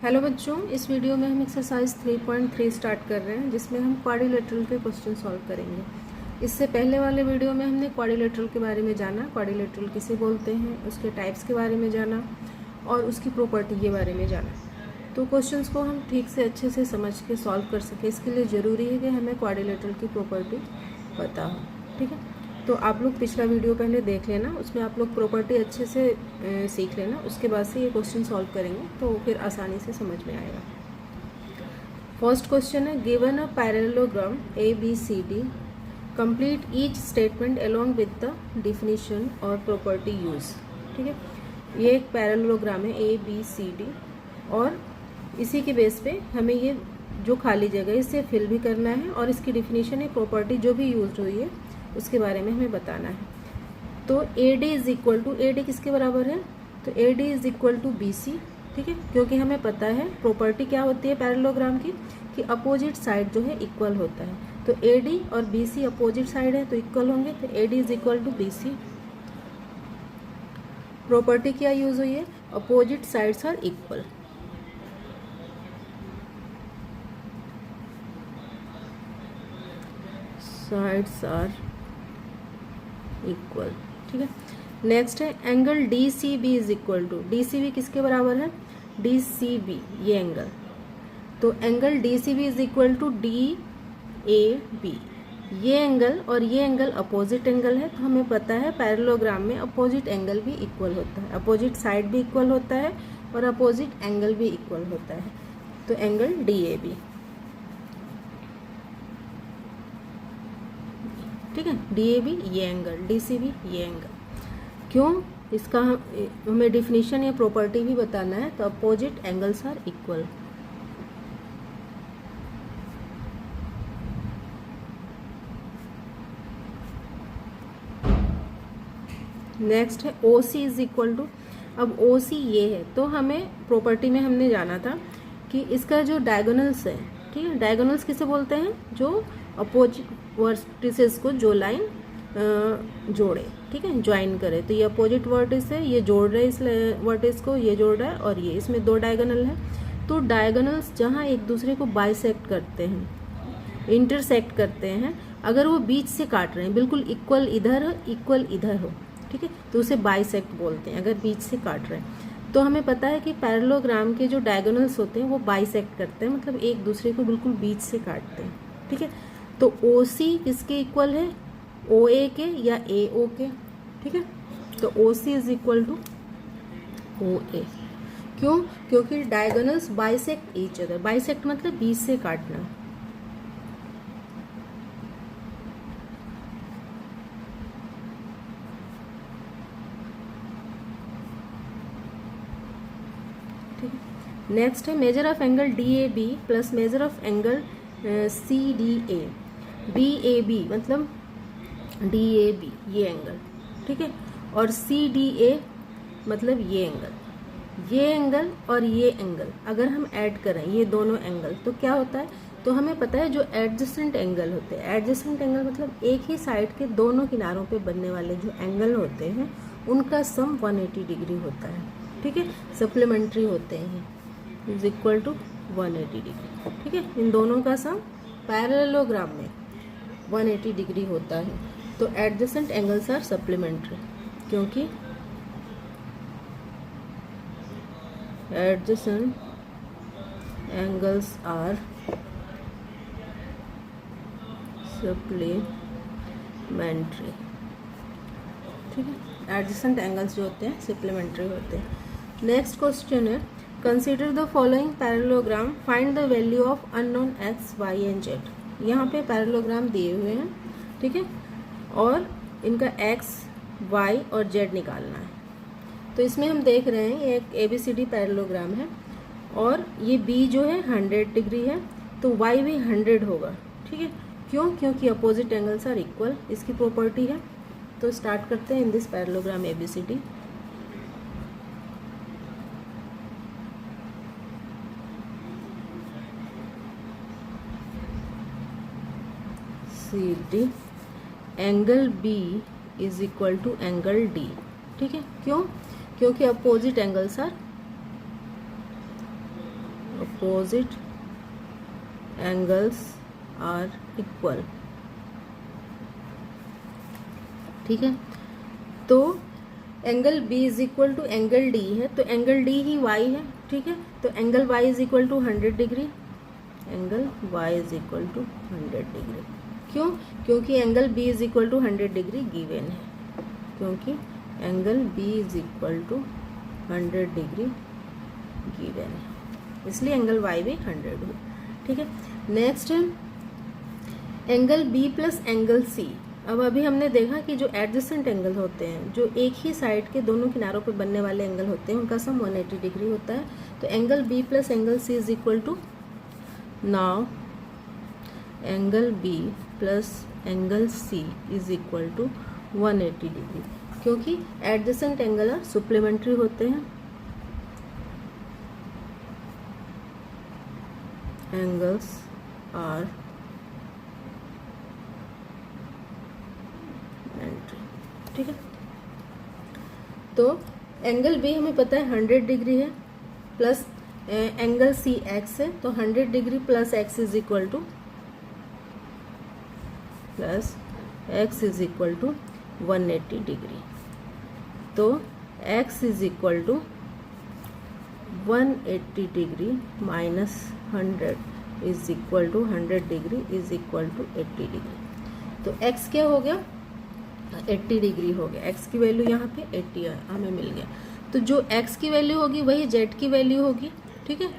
Hello बच्चों, इस video में हम एक्सरसाइज 3.3 स्टार्ट कर रहे हैं जिसमें हम क्वाड्रिलेटरल के क्वेश्चन सॉल्व करेंगे। इससे पहले वाले वीडियो में हमने क्वाड्रिलेटरल के बारे में जाना, क्वाड्रिलेटरल किसे बोलते हैं, उसके टाइप्स के बारे में जाना और उसकी प्रॉपर्टी के बारे में जाना। तो क्वेश्चंस को हम ठीक से अच्छे से समझ के सॉल्व कर सकें, इसके लिए ज़रूरी है कि हमें क्वाड्रिलेटरल की प्रॉपर्टी पता हो। ठीक है, तो आप लोग पिछला वीडियो पहले देख लेना, उसमें आप लोग प्रॉपर्टी अच्छे से सीख लेना, उसके बाद से ये क्वेश्चन सॉल्व करेंगे तो फिर आसानी से समझ में आएगा। फर्स्ट क्वेश्चन है, given a parallelogram A B C D, complete each statement along with the definition और प्रॉपर्टी यूज। ठीक है, ये एक पैरेललोग्राम है ए बी सी डी और इसी के बेस पे हमें ये जो खाली जगह है इसे फिल भी करना है और इसकी डिफिनीशन है, प्रॉपर्टी जो भी यूज हुई है उसके बारे में हमें बताना है। तो A D is equal to, A D किसके बराबर है, तो A D is equal to B C. ठीक है, क्योंकि हमें पता है प्रॉपर्टी क्या होती है पैरेललोग्राम की, कि अपोजिट साइड जो है इक्वल होता है। तो ए डी और बी सी अपोजिट साइड है तो इक्वल होंगे, तो A D is equal to B C. Property क्या यूज हुई है, opposite sides are equal. Sides are equal. ठीक है, नेक्स्ट है angle D C B is equal to, D C B किसके बराबर है, डी सी बी ये एंगल। तो angle D C B is equal to D A B. ये angle और ये एंगल अपोजिट एंगल है, तो हमें पता है पैरेललोग्राम में अपोजिट एंगल भी इक्वल होता है, अपोजिट साइड भी इक्वल होता है और अपोजिट एंगल भी इक्वल होता है। तो एंगल डी ए बी, ठीक है, डी ए बी ये एंगल, डी सी बी ये एंगल। क्यों, इसका हमें डिफिनीशन या प्रॉपर्टी भी बताना है। तो opposite angles are equal. Next है O C is equal to, अब ओ सी ये है तो हमें प्रॉपर्टी में हमने जाना था कि इसका जो डायगोनल्स है, ठीक है, डायगोनल्स किसे बोलते हैं, जो अपोजिट वर्टिसेस को जो लाइन जोड़े, ठीक है, ज्वाइन करे। तो ये अपोजिट वर्टिस है, ये जोड़ रहे हैं इस वर्टिस को, ये जोड़ रहा है और ये, इसमें दो डायगोनल है। तो डायगोनल्स जहाँ एक दूसरे को बाइसेक्ट करते हैं, इंटरसेक्ट करते हैं, अगर वो बीच से काट रहे हैं, बिल्कुल इक्वल इधर हो इक्वल इधर हो, ठीक है, तो उसे बाइसेक्ट बोलते हैं अगर बीच से काट रहे हैं। तो हमें पता है कि पैरेललोग्राम के जो डायगोनल्स होते हैं वो बाइसेक्ट करते हैं, मतलब एक दूसरे को बिल्कुल बीच से काटते हैं। ठीक है, तो ओ सी किसके इक्वल है, ओ ए के या ए ओ के। ठीक है, तो O C is equal to O A. क्यों, क्योंकि diagonals bisect each other, bisect मतलब बीच से काटना। ठीक है, नेक्स्ट है measure of angle D A B plus measure of angle C D A. D A B मतलब डी ए बी ये एंगल, ठीक है, और सी डी ए मतलब ये एंगल। ये एंगल और ये एंगल अगर हम ऐड करें ये दोनों एंगल तो क्या होता है, तो हमें पता है जो एडजेसेंट एंगल होते हैं, एडजेसेंट एंगल मतलब एक ही साइड के दोनों किनारों पे बनने वाले जो एंगल होते हैं उनका सम 180 डिग्री होता है। ठीक है, सप्लीमेंट्री होते हैं, इज इक्वल टू 180 डिग्री। ठीक है, इन दोनों का सम पैरेललोग्राम में 180 डिग्री होता है। तो एडजेसेंट एंगल्स आर सप्लीमेंट्री, क्योंकि एडजेसेंट एंगल्स आर सप्लीमेंट्री। ठीक है, एडजेसेंट एंगल्स जो होते हैं सप्लीमेंट्री होते हैं। नेक्स्ट क्वेश्चन है, consider the following parallelogram, find the value of unknown x y and z. यहाँ पे पैरेललोग्राम दिए हुए हैं, ठीक है, और इनका एक्स वाई और जेड निकालना है। तो इसमें हम देख रहे हैं ये एक ABCD पैरेललोग्राम है और ये बी जो है 100 डिग्री है, तो वाई भी 100 होगा। ठीक है, क्यों, क्योंकि अपोजिट एंगल्स आर इक्वल, इसकी प्रॉपर्टी है। तो स्टार्ट करते हैं in this parallelogram ABCD। C D, angle B is equal to angle D. ठीक है, क्यों, क्योंकि opposite angles are opposite angles are equal। ठीक है, तो angle B is equal to angle D है, तो एंगल D ही Y है। ठीक है, तो angle Y is equal to 100 degree, angle Y is equal to 100 degree. क्यों? क्योंकि angle B is equal to 100 degree given है, क्योंकि angle B is equal to 100 degree given है, इसलिए एंगल Y भी 100 हो। ठीक है, नेक्स्ट है angle B plus angle C। अब अभी हमने देखा कि जो एडजेसेंट एंगल होते हैं, जो एक ही साइड के दोनों किनारों पर बनने वाले एंगल होते हैं, उनका सम 180 डिग्री होता है। तो angle B plus angle C is equal to, now angle B plus angle C is equal to 180 degree, क्योंकि एडजेसेंट एंगल आर सुप्लीमेंट्री होते हैं। एंगल्स आर ठीक है, तो एंगल B हमें पता है 100 डिग्री है, प्लस एंगल C x है, तो 100 degree plus x is equal to 180 degree. तो x is equal to 180 degree minus 100 is equal to 100 degree is equal to 80 degree. तो x क्या हो गया? 80 डिग्री हो गया। x की वैल्यू यहाँ पे 80 हमें मिल गया। तो जो x की वैल्यू होगी वही z की वैल्यू होगी। ठीक है,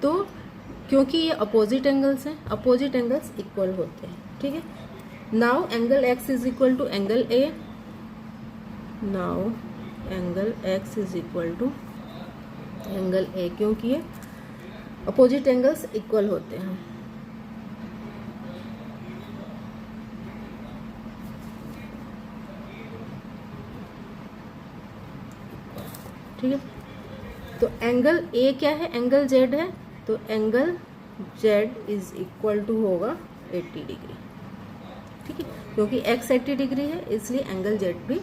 तो क्योंकि ये अपोजिट एंगल्स हैं, अपोजिट एंगल्स इक्वल होते हैं। ठीक है, now angle x is equal to angle A, now angle x is equal to angle A, क्योंकि ये अपोजिट एंगल्स इक्वल होते हैं। ठीक है, तो एंगल A क्या है? एंगल Z है, तो angle Z is equal to होगा 80 डिग्री। ठीक है, क्योंकि x 80 डिग्री है, इसलिए एंगल Z भी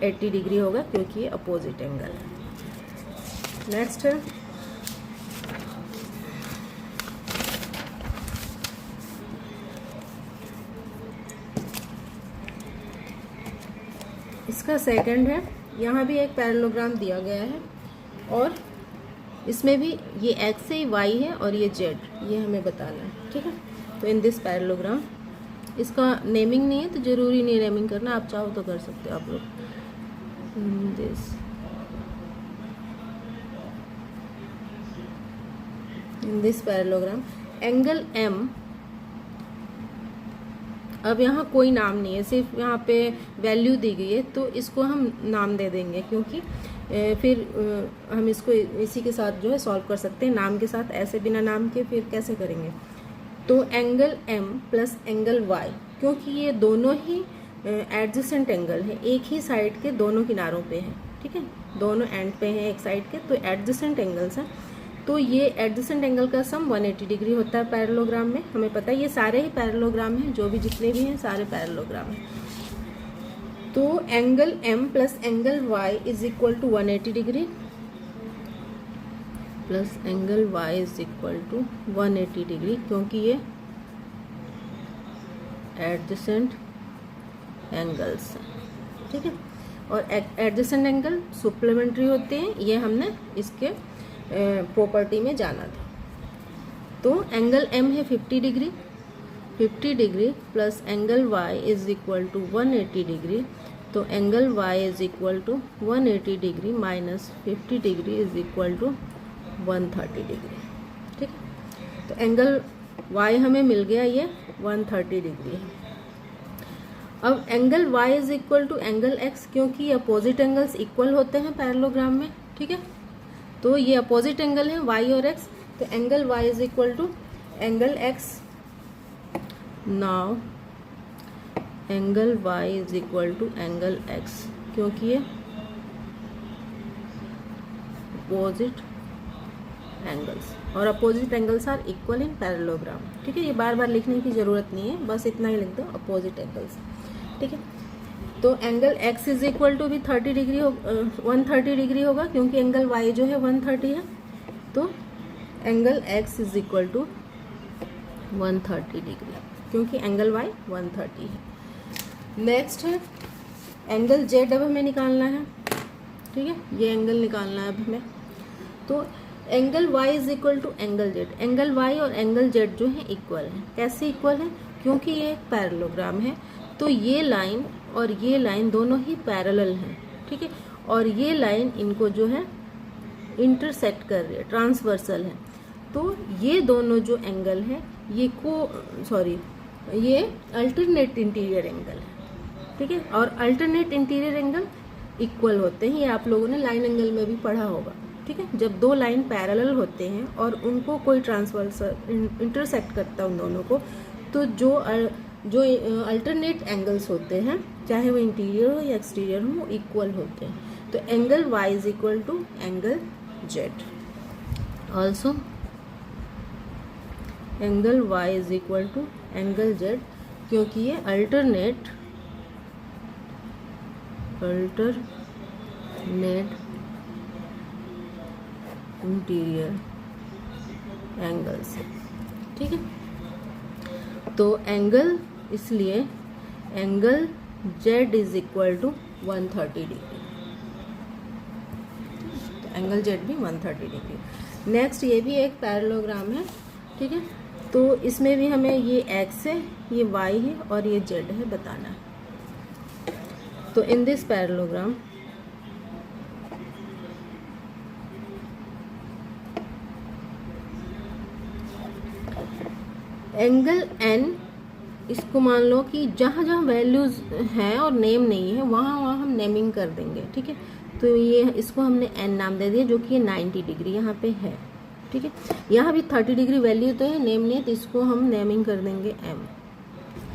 80 डिग्री होगा, क्योंकि ये अपोजिट एंगल है। नेक्स्ट है इसका सेकंड है, यहाँ भी एक पैरेललोग्राम दिया गया है और इसमें भी ये x है, y है और ये z, ये हमें बताना है। ठीक है, तो इन दिस पैरेललोग्राम, इसका नेमिंग नहीं है तो जरूरी नहीं नेमिंग करना, आप चाहो तो कर सकते हो आप लोग। इन दिस पैरेललोग्राम एंगल M, अब यहाँ कोई नाम नहीं है, सिर्फ यहाँ पे वैल्यू दी गई है, तो इसको हम नाम दे देंगे, क्योंकि फिर हम इसको इसी के साथ जो है सॉल्व कर सकते हैं, नाम के साथ। ऐसे बिना नाम के फिर कैसे करेंगे? तो angle M plus angle Y, क्योंकि ये दोनों ही एडजेसेंट एंगल है, एक ही साइड के दोनों किनारों पे है। ठीक है, दोनों एंड पे हैं एक साइड के, तो एडजेसेंट एंगल्स हैं। तो ये एडजेसेंट एंगल का सम 180 डिग्री होता है पैरेललोग्राम में, हमें पता है। ये सारे ही पैरेललोग्राम हैं, जो भी जितने भी हैं सारे पैरेललोग्राम हैं। तो angle M plus angle Y is equal to 180 degree plus angle Y is equal to 180 degree, क्योंकि ये एडजेसेंट एंगल्स हैं। ठीक है, और एडजेसेंट एंगल सुप्लीमेंट्री होते हैं, ये हमने इसके प्रॉपर्टी में जाना था। तो एंगल M है 50 degree plus angle Y is equal to 180 degree, तो angle Y is equal to 180 degree minus 50 degree is equal to 130 degree. ठीक है, तो एंगल Y हमें मिल गया, ये 130 डिग्री है। अब angle Y is equal to angle X, क्योंकि अपोजिट एंगल्स इक्वल होते हैं पैरेललोग्राम में। ठीक है, तो ये अपोजिट एंगल है y और x, तो angle y is equal to angle x। Now angle y is equal to angle x, क्योंकि ये अपोजिट एंगल्स, और opposite angles are equal in parallelogram. ठीक है, ये बार बार लिखने की ज़रूरत नहीं है, बस इतना ही लिख दो, अपोजिट एंगल्स। ठीक है, तो angle x is equal to भी 30 डिग्री 130 डिग्री होगा, क्योंकि एंगल y जो है 130 है। तो angle x is equal to 130 degree, क्योंकि एंगल y 130 है। नेक्स्ट है एंगल z, अब हमें निकालना है, ठीक है, ये एंगल निकालना है अब हमें। तो angle y is equal to angle z, angle y और एंगल z जो है इक्वल है। कैसे इक्वल है? क्योंकि ये एक पैरेललोग्राम है, तो ये लाइन और ये लाइन दोनों ही पैरेलल हैं, ठीक है, और ये लाइन इनको जो है इंटरसेक्ट कर रही है, ट्रांसवर्सल है। तो ये दोनों जो एंगल है ये अल्टरनेट इंटीरियर एंगल है, ठीक है, और अल्टरनेट इंटीरियर एंगल इक्वल होते हैं। ये आप लोगों ने लाइन एंगल में भी पढ़ा होगा, ठीक है। जब दो लाइन पैरेलल होते हैं और उनको कोई ट्रांसवर्सल इंटरसेक्ट करता है उन दोनों को, तो जो अल्टरनेट एंगल्स होते हैं, चाहे वो इंटीरियर हो या एक्सटीरियर हो, वो इक्वल होते हैं। तो angle y is equal to angle z। Also angle y is equal to angle z, क्योंकि ये अल्टरनेट इंटीरियर एंगल्स है, ठीक है। तो एंगल, इसलिए angle z is equal to 130 degree, तो एंगल z भी 130 डिग्री। नेक्स्ट ये भी एक पैरेललोग्राम है, ठीक है, तो इसमें भी हमें ये x है, ये y है और ये z है बताना है। तो इन दिस पैरेललोग्राम एंगल n, इसको मान लो कि जहाँ जहाँ वैल्यूज हैं और नेम नहीं है वहाँ वहाँ हम नेमिंग कर देंगे, ठीक है। तो ये इसको हमने n नाम दे दिया, जो कि 90 डिग्री यहाँ पे है, ठीक है। यहाँ भी 30 डिग्री वैल्यू तो है, नेम नहीं है, तो इसको हम नेमिंग कर देंगे m,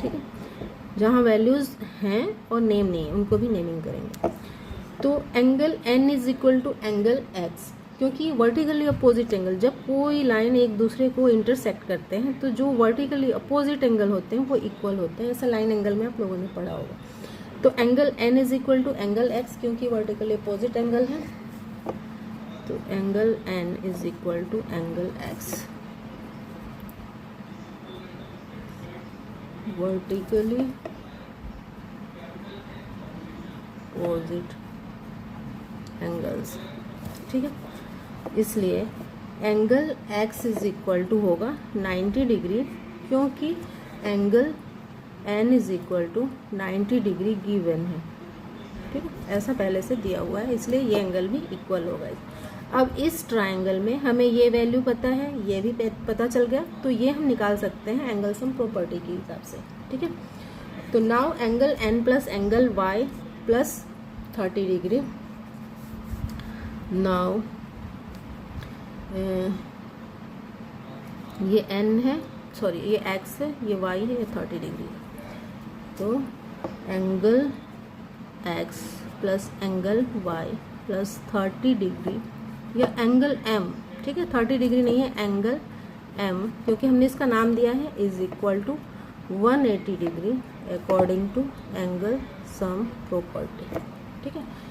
ठीक है। जहाँ वैल्यूज हैं और नेम नहीं है उनको भी नेमिंग करेंगे। तो angle n is equal to angle x, क्योंकि वर्टिकली अपोजिट एंगल, जब कोई लाइन एक दूसरे को इंटरसेक्ट करते हैं तो जो वर्टिकली अपोजिट एंगल होते हैं वो इक्वल होते हैं। ऐसा लाइन एंगल में आप लोगों ने पढ़ा होगा। तो angle n is equal to angle x, क्योंकि वर्टिकली अपोजिट एंगल है, तो angle n is equal to angle x, vertically opposite angles, ठीक है। इसलिए angle x is equal to होगा 90 डिग्री, क्योंकि angle n is equal to 90 degree given है, ठीक है, ऐसा पहले से दिया हुआ है, इसलिए ये एंगल भी इक्वल होगा। अब इस ट्रायंगल में हमें ये वैल्यू पता है, ये भी पता चल गया, तो ये हम निकाल सकते हैं एंगल सम प्रॉपर्टी के हिसाब से, ठीक है। तो now angle n plus angle y plus 30 degree, now ये n है, सॉरी ये x है, ये y है, ये 30 डिग्री। तो angle x plus angle y plus 30 degree, या एंगल m, ठीक है, 30 डिग्री नहीं है, एंगल m, क्योंकि हमने इसका नाम दिया है, is equal to 180 degree according to angle sum property, ठीक है।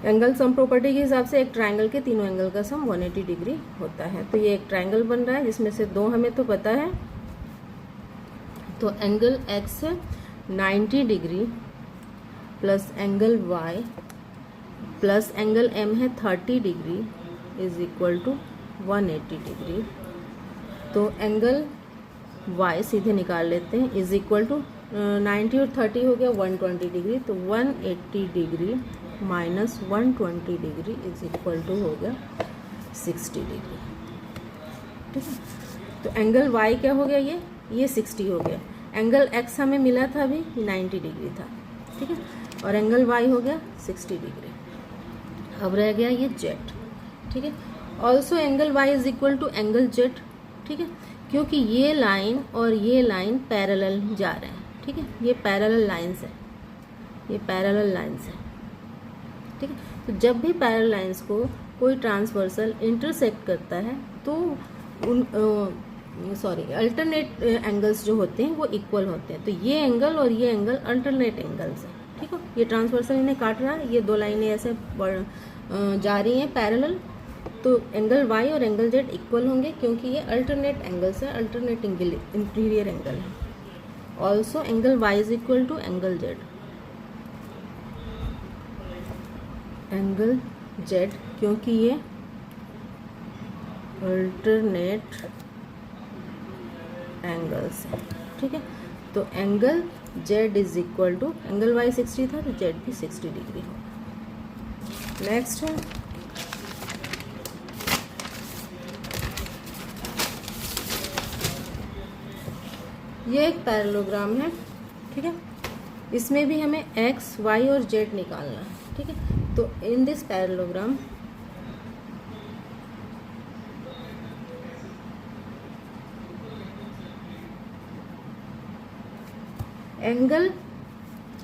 एंगल सम प्रॉपर्टी के हिसाब से एक ट्रायंगल के तीनों एंगल का सम 180 डिग्री होता है। तो ये एक ट्रायंगल बन रहा है जिसमें से दो हमें तो पता है। तो एंगल x है 90 degree plus angle y plus angle m है 30 degree is equal to 180 degree. तो एंगल y सीधे निकाल लेते हैं, इज इक्वल टू 90 और 30 हो गया 120 डिग्री, तो 180 degree minus 120 degree is equal to हो गया 60 डिग्री, ठीक है। तो एंगल y क्या हो गया, ये 60 हो गया। एंगल x हमें मिला था अभी 90 डिग्री था, ठीक है, और एंगल y हो गया 60 डिग्री। अब रह गया ये z, ठीक है। Also angle y is equal to angle z, ठीक है, क्योंकि ये लाइन और ये लाइन पैरेलल जा रहे हैं, ठीक है, ये पैरेलल लाइंस है, ये पैरेलल लाइंस है, ठीक है। तो जब भी पैरेलल लाइंस को कोई ट्रांसवर्सल इंटरसेक्ट करता है तो उन अल्टरनेट एंगल्स जो होते हैं वो इक्वल होते हैं। तो ये एंगल और ये एंगल अल्टरनेट एंगल्स हैं, ठीक है। ये ट्रांसवर्सल इन्हें काट रहा है, ये दो लाइनें ऐसे जा रही हैं पैरेलल, तो एंगल वाई और एंगल जेड इक्वल होंगे क्योंकि ये अल्टरनेट एंगल्स है, अल्टरनेट इंटीरियर एंगल है। Also angle y is equal to angle z, angle z क्योंकि ये अल्टरनेट एंगल्स है, ठीक है। तो angle z is equal to, angle y 60 था तो जेड भी 60 डिग्री होगा। नेक्स्ट है ये एक पैरेललोग्राम है, ठीक है। इसमें भी हमें एक्स वाई और जेड निकालना है, ठीक है। तो इन दिस पैरेललोग्राम एंगल,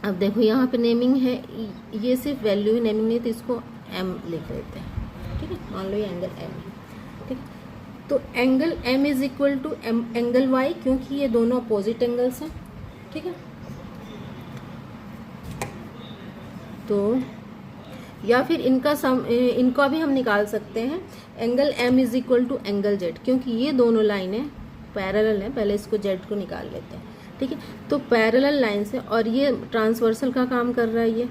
अब देखो यहाँ पे नेमिंग है, ये सिर्फ वैल्यू ही नेमिंग नहीं, तो इसको एम लिख लेते हैं, ठीक है। मान लो ये एंगल एम है, ठीक है। तो angle m is equal to angle y क्योंकि ये दोनों अपोजिट एंगल्स हैं, ठीक है। तो या फिर इनका भी हम निकाल सकते हैं, angle m is equal to angle z क्योंकि ये दोनों लाइनें पैरेलल हैं। पहले इसको जेड को निकाल लेते हैं, ठीक है। तो पैरेलल लाइन से, और ये ट्रांसवर्सल का काम कर रहा है ये,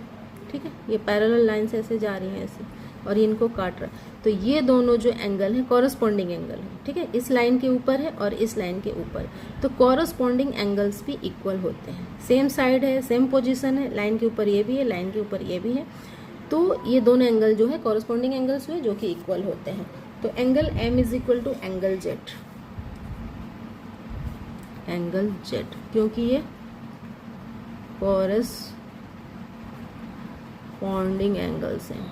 ठीक है। ये पैरेलल लाइन से ऐसे जा रही है ऐसे, और इनको काट रहा है। तो ये दोनों जो एंगल है कॉरस्पॉन्डिंग एंगल है, ठीक है। इस लाइन के ऊपर है और इस लाइन के ऊपर, तो कॉरस्पॉन्डिंग एंगल्स भी इक्वल होते हैं। सेम साइड है, सेम पोजीशन है, लाइन के ऊपर ये भी है, लाइन के ऊपर ये भी है, तो ये दोनों एंगल जो है कॉरस्पॉन्डिंग एंगल्स हुए जो कि इक्वल होते हैं। तो angle m is equal to angle z, angle z क्योंकि ये कॉरस्पॉन्डिंग एंगल्स हैं,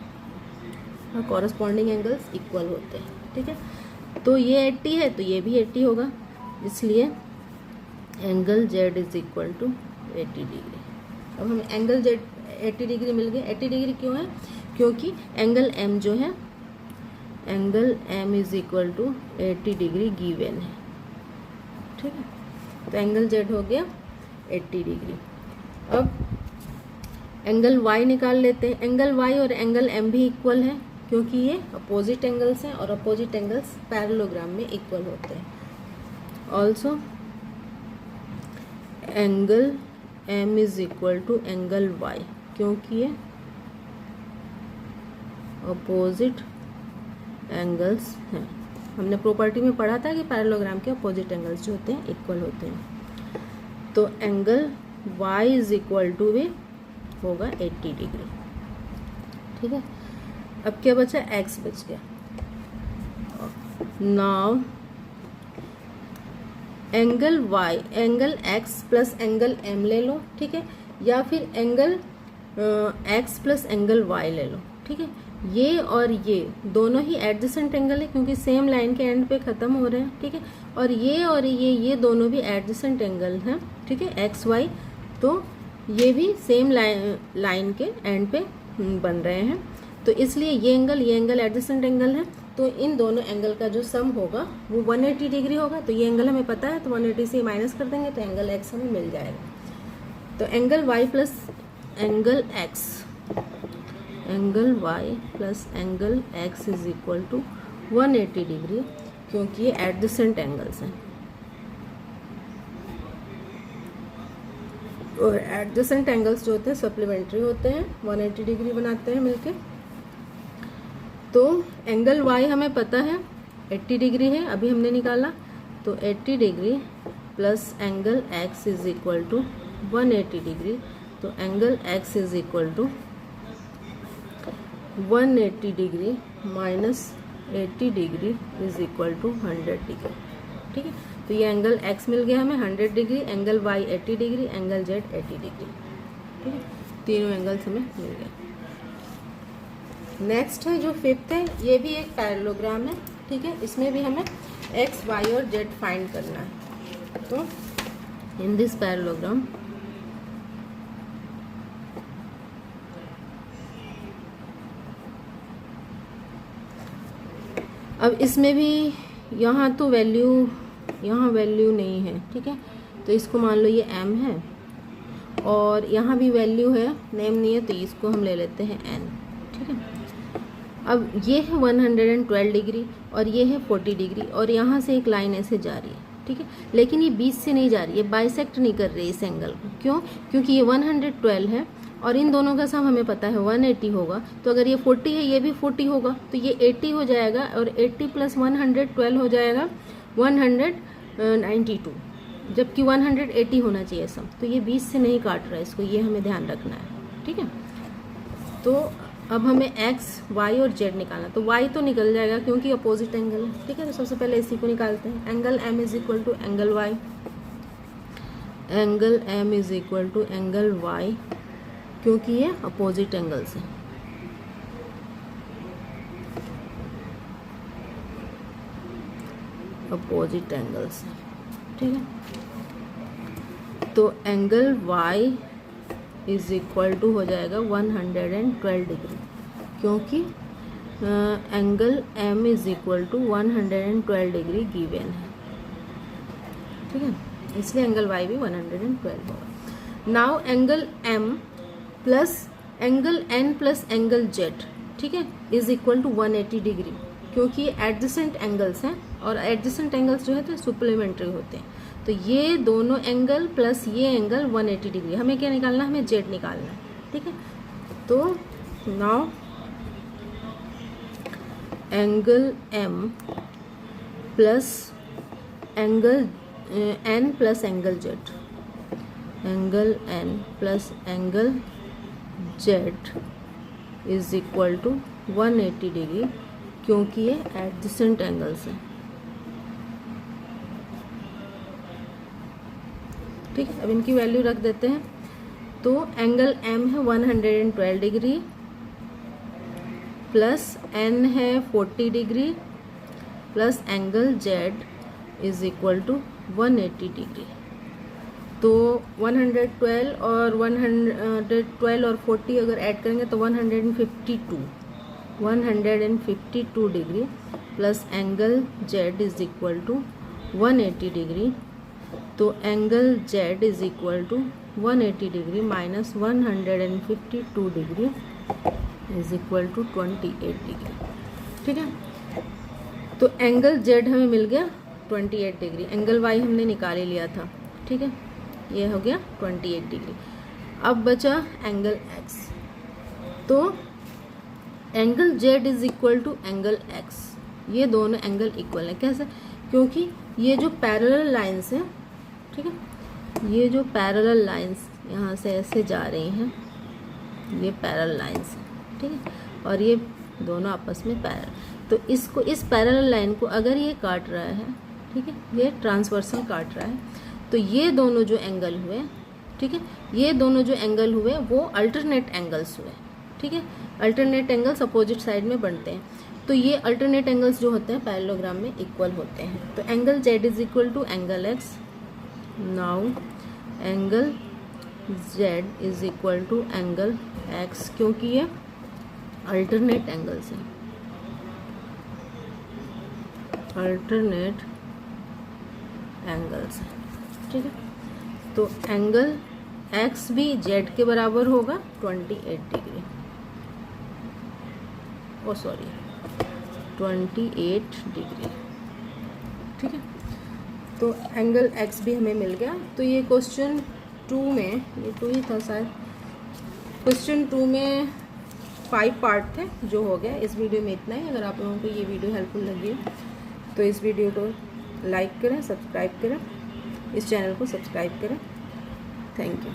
कॉरस्पॉन्डिंग एंगल्स इक्वल होते हैं, ठीक है। तो ये 80 है तो ये भी 80 होगा, इसलिए angle z is equal to 80 degree. अब हमें एंगल जेड 80 डिग्री मिल गया। 80 डिग्री क्यों है? क्योंकि एंगल एम जो है, angle m is equal to 80 degree given है, ठीक है। तो एंगल जेड हो गया 80 डिग्री। अब एंगल वाई निकाल लेते हैं। एंगल वाई और एंगल एम भी इक्वल है क्योंकि ये अपोजिट एंगल्स हैं और अपोजिट एंगल्स पैरेललोग्राम में इक्वल होते हैं। Also angle m is equal to angle y क्योंकि ये अपोजिट एंगल्स हैं। हमने प्रॉपर्टी में पढ़ा था कि पैरेललोग्राम के अपोजिट एंगल्स जो होते हैं इक्वल होते हैं। तो angle y is equal to भी होगा 80 डिग्री, ठीक है। अब क्या बचा? x बच गया। Now angle y, angle x plus angle m ले लो, ठीक है, या फिर angle x plus angle y ले लो, ठीक है। ये और ये दोनों ही एडजेसेंट एंगल है क्योंकि सेम लाइन के एंड पे ख़त्म हो रहे हैं, ठीक है। और ये दोनों भी एडजेसेंट एंगल हैं, ठीक है, एक्स वाई। तो ये भी सेम लाइन के एंड पे बन रहे हैं, तो इसलिए ये एंगल एडजेसेंट एंगल है। तो इन दोनों एंगल का जो सम होगा वो 180 डिग्री होगा। तो ये एंगल हमें पता है, तो 180 से माइनस कर देंगे तो एंगल एक्स हमें मिल जाएगा। तो angle y plus angle x, angle y plus angle x is equal to 180 degree क्योंकि ये एडजेसेंट एंगल्स हैं। और एडजेसेंट एंगल्स जो होते हैं सप्लीमेंट्री होते हैं, 180 डिग्री बनाते हैं मिलके। तो एंगल y हमें पता है 80 डिग्री है, अभी हमने निकाला। तो 80 degree plus angle x is equal to 180 degree, तो angle x is equal to 180 degree minus 80 degree is equal to 100 degree, ठीक है। तो ये एंगल x मिल गया हमें 100 degree, angle y 80 degree, angle z 80 degree, ठीक है। तीनों एंगल्स हमें मिल गए। नेक्स्ट है जो फिफ्थ है, ये भी एक पैरेललोग्राम है, ठीक है। इसमें भी हमें x, y और z फाइंड करना है। तो इन दिस पैरेललोग्राम अब इसमें भी यहाँ तो वैल्यू नहीं है, ठीक है। तो इसको मान लो ये m है और यहाँ भी वैल्यू है, नेम नहीं है, तो इसको हम ले लेते हैं n, ठीक है। अब ये है 112 डिग्री और ये है 40 डिग्री और यहाँ से एक लाइन ऐसे जा रही है, ठीक है, लेकिन ये बीच से नहीं जा रही है, बाइसेक्ट नहीं कर रही है इस एंगल को। क्यों? क्योंकि ये 112 है और इन दोनों का सम हमें पता है 180 होगा, तो अगर ये 40 है ये भी 40 होगा, तो ये 80 हो जाएगा और 80 प्लस 112 हो जाएगा 192, जबकि 180 होना चाहिए सम। तो ये 20 से नहीं काट रहा है इसको, ये हमें ध्यान रखना है, ठीक है। तो अब हमें x, y और z निकालना। तो y तो निकल जाएगा क्योंकि अपोजिट एंगल है, ठीक है। तो सबसे पहले इसी को निकालते हैं। Angle m is equal to angle y, angle m is equal to angle y, क्योंकि ये अपोजिट एंगल्स हैं। अपोजिट एंगल्स हैं, ठीक है। तो angle y is equal to हो जाएगा 112 डिग्री, क्योंकि angle m is equal to 112 degree given है, ठीक है, इसलिए एंगल y भी 112 होगा। Now angle m plus angle n plus angle z, ठीक है, इज इक्वल टू 180 डिग्री, क्योंकि ये एडजेसेंट एंगल्स हैं और एडजेसेंट एंगल्स जो है तो सुप्लीमेंट्री होते हैं। तो ये दोनों एंगल प्लस ये एंगल 180 डिग्री। हमें क्या निकालना है? हमें z निकालना है, ठीक है। तो now angle m plus angle n plus angle z, angle n plus angle z is equal to 180 degree, क्योंकि ये एडजेसेंट एंगल्स हैं, ठीक है। अब इनकी वैल्यू रख देते हैं। तो एंगल m है 112 डिग्री प्लस n है 40 degree plus angle z is equal to 180 degree. तो 112 और 40 अगर ऐड करेंगे तो 152 degree plus angle z is equal to 180 degree. तो angle z is equal to 180 degree minus 152 degree is equal to 28 degree, ठीक है। तो एंगल z हमें मिल गया 28 डिग्री, एंगल y हमने निकाल ही लिया था, ठीक है, ये हो गया 28 डिग्री। अब बचा एंगल x। तो angle z is equal to angle x, ये दोनों एंगल इक्वल है। कैसे? क्योंकि ये जो पैरेलल लाइंस हैं, ठीक है, ये जो पैरेलल लाइंस यहाँ से ऐसे जा रही हैं, ये पैरेलल लाइंस हैं, ठीक है, और ये दोनों आपस में पैरेलल। तो इसको, इस पैरेलल लाइन को अगर ये काट रहा है, ठीक है, ये ट्रांसवर्सल काट रहा है, तो ये दोनों जो एंगल हुए, ठीक है, ये दोनों जो एंगल हुए वो अल्टरनेट एंगल्स हुए, ठीक है। अल्टरनेट एंगल्स अपोजिट साइड में बनते हैं, तो ये अल्टरनेट एंगल्स जो होते हैं पैरेललोग्राम में इक्वल होते हैं। तो angle z is equal to angle x। Now angle z is equal to angle x, क्योंकि ये अल्टरनेट एंगल्स हैं, अल्टरनेट एंगल्स हैं, ठीक है। तो एंगल x भी z के बराबर होगा 28 डिग्री, ओ सॉरी 28 डिग्री, ठीक है। तो एंगल x भी हमें मिल गया। तो ये क्वेश्चन 2 में, ये 2 ही था शायद, क्वेश्चन 2 में 5 पार्ट थे जो हो गया। इस वीडियो में इतना ही। अगर आप लोगों को ये वीडियो हेल्पफुल लगी तो इस वीडियो को लाइक करें, सब्सक्राइब करें, इस चैनल को सब्सक्राइब करें। Thank you.